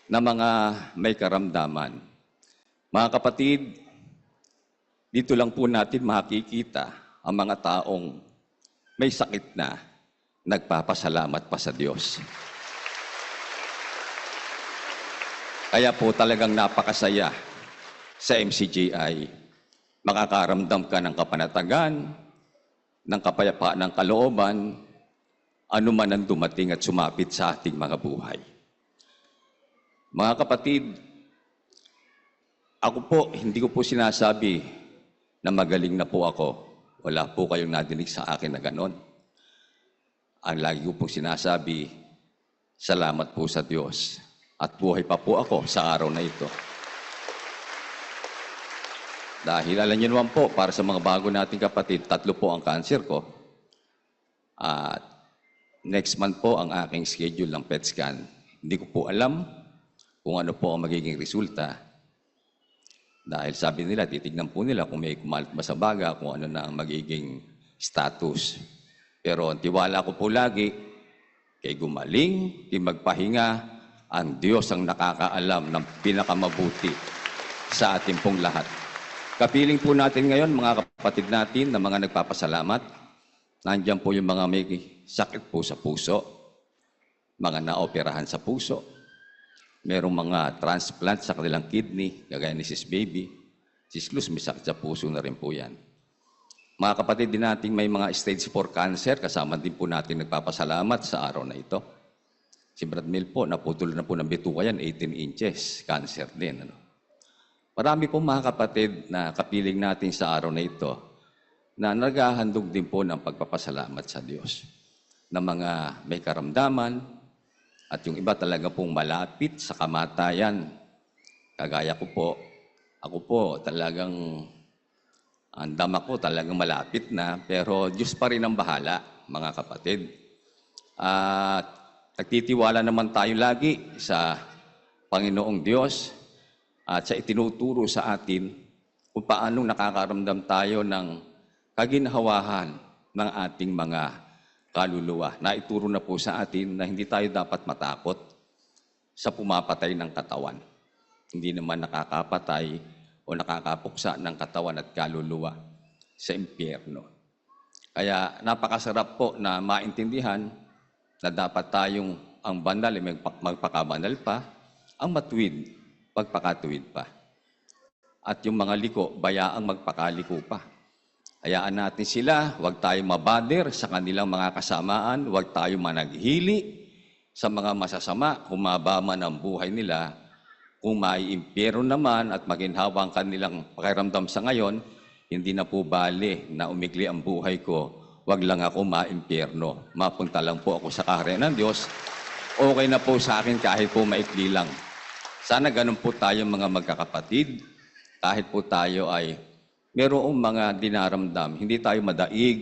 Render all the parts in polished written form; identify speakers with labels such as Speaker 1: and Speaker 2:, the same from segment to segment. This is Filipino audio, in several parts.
Speaker 1: na mga may karamdaman. Mga kapatid, dito lang po natin makikita ang mga taong may sakit na nagpapasalamat pa sa Diyos. Kaya po talagang napakasaya sa MCGI. Makakaramdam ka ng kapanatagan, ng kapayapaan ng kalooban, anuman ang dumating at sumapit sa ating mga buhay. Mga kapatid, ako po, hindi ko po sinasabi na magaling na po ako. Wala po kayong nadinig sa akin na ganon. Ang lagi ko po sinasabi, salamat po sa Diyos. At buhay pa po ako sa araw na ito. Dahil alam niyo naman po, para sa mga bago nating kapatid, 3 po ang cancer ko. At next month po ang aking schedule ng PET scan. Hindi ko po alam kung ano po ang magiging resulta. Dahil sabi nila, titignan po nila kung may kumalat ba sa baga, kung ano na ang magiging status. Pero ang tiwala ko po lagi, kay gumaling, kay magpahinga, ang Diyos ang nakakaalam ng pinakamabuti sa ating pong lahat. Kapiling po natin ngayon, mga kapatid natin na mga nagpapasalamat. Nandiyan po yung mga may sakit po sa puso, mga naoperahan sa puso, merong mga transplant sa kanilang kidney, kagaya ni Sis Baby. Sis Luz, may sakit sa puso na rin po yan. Mga kapatid din natin may mga stage 4 cancer, kasama din po natin nagpapasalamat sa araw na ito. Si Brad Mil po, naputol na po ng bituka yan, 18 inches, cancer din. Marami po mga kapatid na kapiling natin sa araw na ito na naghahandog din po ng pagpapasalamat sa Diyos na mga may karamdaman at yung iba talaga pong malapit sa kamatayan. Kagaya ko po, ako po talagang, ang dama ko talagang malapit na, pero Diyos pa rin ang bahala, mga kapatid. At nagtitiwala naman tayo lagi sa Panginoong Diyos at sa itinuturo sa atin kung paanong nakakaramdam tayo ng kaginhawahan ng ating mga kaluluwa. Naituro na po sa atin na hindi tayo dapat matakot sa pumapatay ng katawan. Hindi naman nakakapatay o nakakapuksa ng katawan at kaluluwa sa impyerno. Kaya napakasarap po na maintindihan na dapat tayong ang banal ay magpakabanal pa, ang matuwid magpakatuwid pa. At yung mga liko, bayaang magpakaliko pa. Hayaan natin sila, huwag tayong mabader sa kanilang mga kasamaan, huwag tayong managhili sa mga masasama, humaba man ang buhay nila. Kung maiimpyerno naman at maginhawa ang kanilang pakiramdam sa ngayon, hindi na po bali na umigli ang buhay ko, huwag lang ako maimpyerno. Mapunta lang po ako sa kaharian ng Diyos. Okay na po sa akin kahit po maikli lang. Sana ganun po tayo mga magkakapatid, kahit po tayo ay mayroong mga dinaramdam, hindi tayo madaig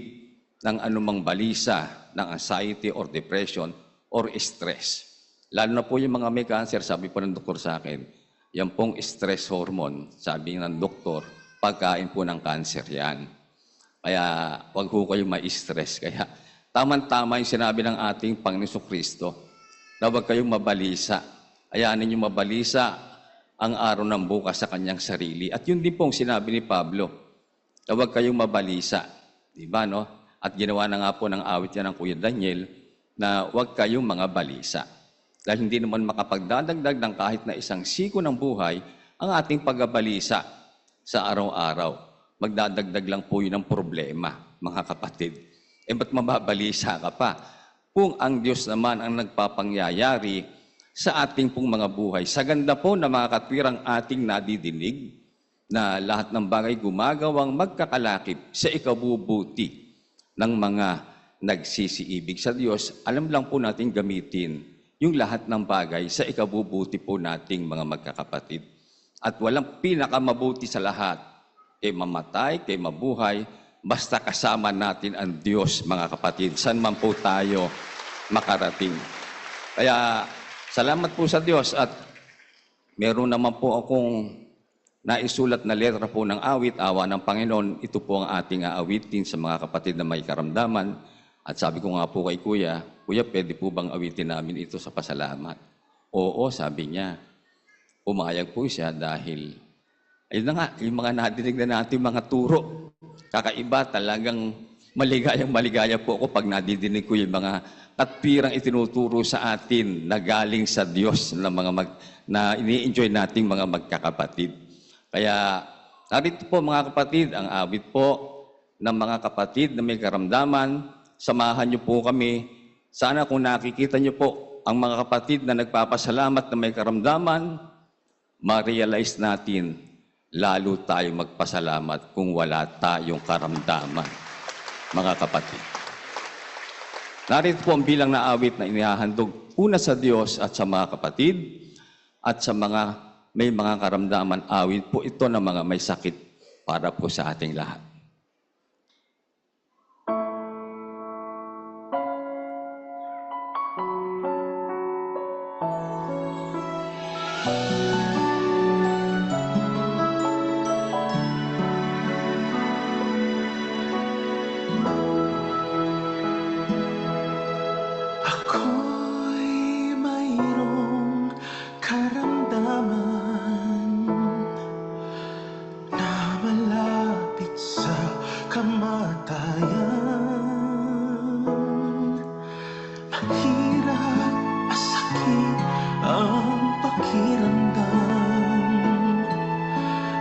Speaker 1: ng anumang balisa ng anxiety or depression or stress. Lalo na po yung mga may cancer, sabi po ng doktor sa akin, yan pong stress hormone, sabi ng doktor, pagkain po ng cancer yan. Kaya huwag po kayong ma-stress. Kaya tama-tama yung sinabi ng ating Panginoon Kristo na huwag kayong mabalisa. Ayanin niyo mabalisa ang araw ng bukas sa kanyang sarili. At yun din pong sinabi ni Pablo, na huwag kayong mabalisa. Diba, no? At ginawa na nga po ng awit yan ng Kuya Daniel na huwag kayong mga balisa. Dahil hindi naman makapagdadagdag ng kahit na isang siko ng buhay ang ating pagbabalisa sa araw-araw. Magdadagdag lang po yun ng problema, mga kapatid. Ba't mababalisa ka pa? Kung ang Diyos naman ang nagpapangyayari sa ating pong mga buhay. Sa ganda po na mga katwirang ating nadidinig na lahat ng bagay gumagawang magkakalakip sa ikabubuti ng mga nagsisiibig sa Diyos. Alam lang po natin gamitin yung lahat ng bagay sa ikabubuti po nating mga magkakapatid. At walang pinakamabuti sa lahat, kay mamatay, kay mabuhay, basta kasama natin ang Diyos, mga kapatid. Saan man po tayo makarating. Kaya salamat po sa Diyos at meron naman po akong naisulat na letra po ng awit, awa ng Panginoon. Ito po ang ating aawitin sa mga kapatid na may karamdaman. At sabi ko nga po kay Kuya, Kuya, pwede po bang awitin namin ito sa pasalamat? Oo, sabi niya. pumayag po siya dahil, ayun na nga, yung mga nadinig na natin mga turo, kakaiba talagang maligaya po ako pag nadidinig ko yung mga katwirang itinuturo sa atin na galing sa Diyos na na ini-enjoy nating mga magkakapatid. Kaya narito po mga kapatid, ang awit po ng mga kapatid na may karamdaman, samahan niyo po kami. Sana kung nakikita niyo po ang mga kapatid na nagpapasalamat na may karamdaman, ma-realize natin, lalo tayo magpasalamat kung wala tayong karamdaman, mga kapatid. Narito po ang bilang na awit na inihahandog una sa Diyos at sa mga kapatid at sa mga may mga karamdaman. Awit po ito ng mga may sakit para po sa ating lahat.
Speaker 2: Ako'y mayroong karamdaman na malapit sa kamatayan. Mahirap, masakit ang pakiramdam.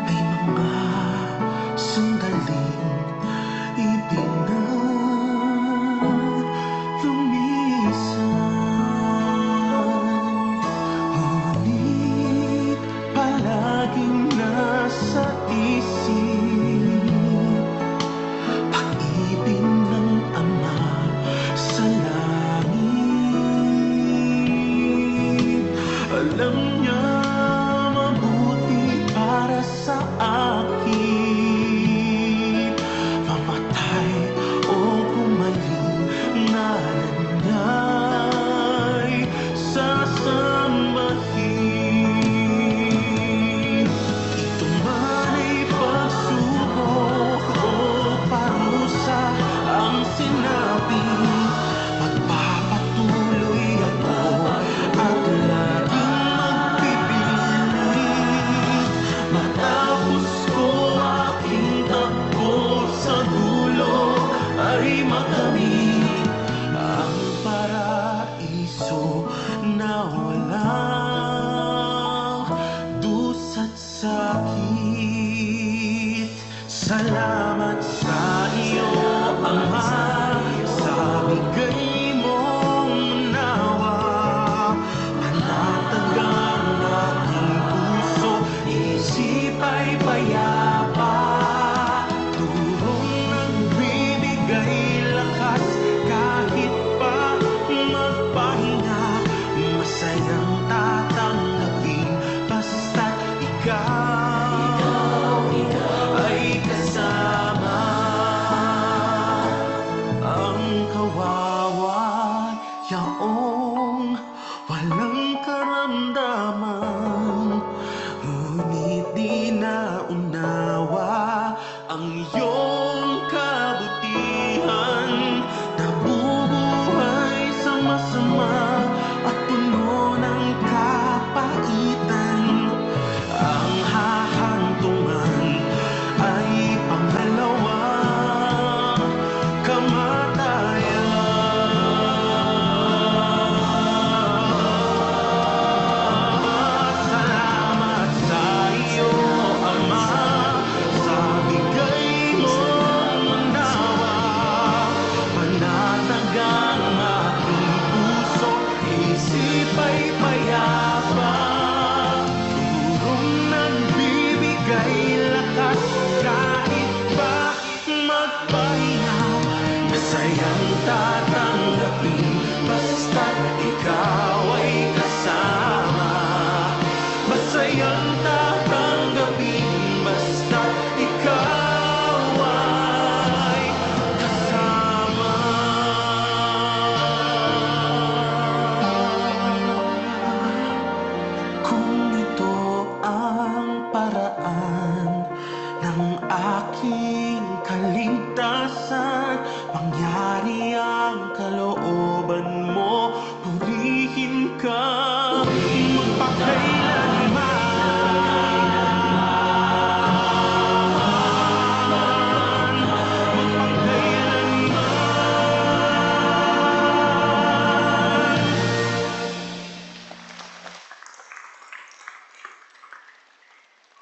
Speaker 2: May mga sandaling ibig na ngunit palaging nasa isip pag-ibig ng Ama sa langit. Alam niya mabuti para sa akin, mamatay o gumaling, ngalan niya'y sasambahin. Ito man ay pagsubok o parusa, ang sinabi, magpapatuloy ako at laging magpipilit. Matapos ko aking takbo sa dulo ay makamit ang paraiso na walang dusat sakit. Salamat sa iyo, Ama, sa bigay mong unawa. Panatag ang aking puso, isip ay payapa. Turong nagbibigay lakas kahit pa magpahinga. Masayang tatanggapin basta't ikaw ay kasama. Ang kawawa yaong walang karamdaman, ngunit di naunawa ang iyong kabutihan. Nabubuhay sa masama at puno ng kapaitan. Ang hahantungan ay pangalawang kamatayan. Salamat sa iyo, Ama, sa bigay mong unawa. Panatag ang aking puso, isip ay payapa. Turong nagbibigay lakas kahit pa magpahinga. Masayang tatanggapin basta't ikaw ay kasama. Masayang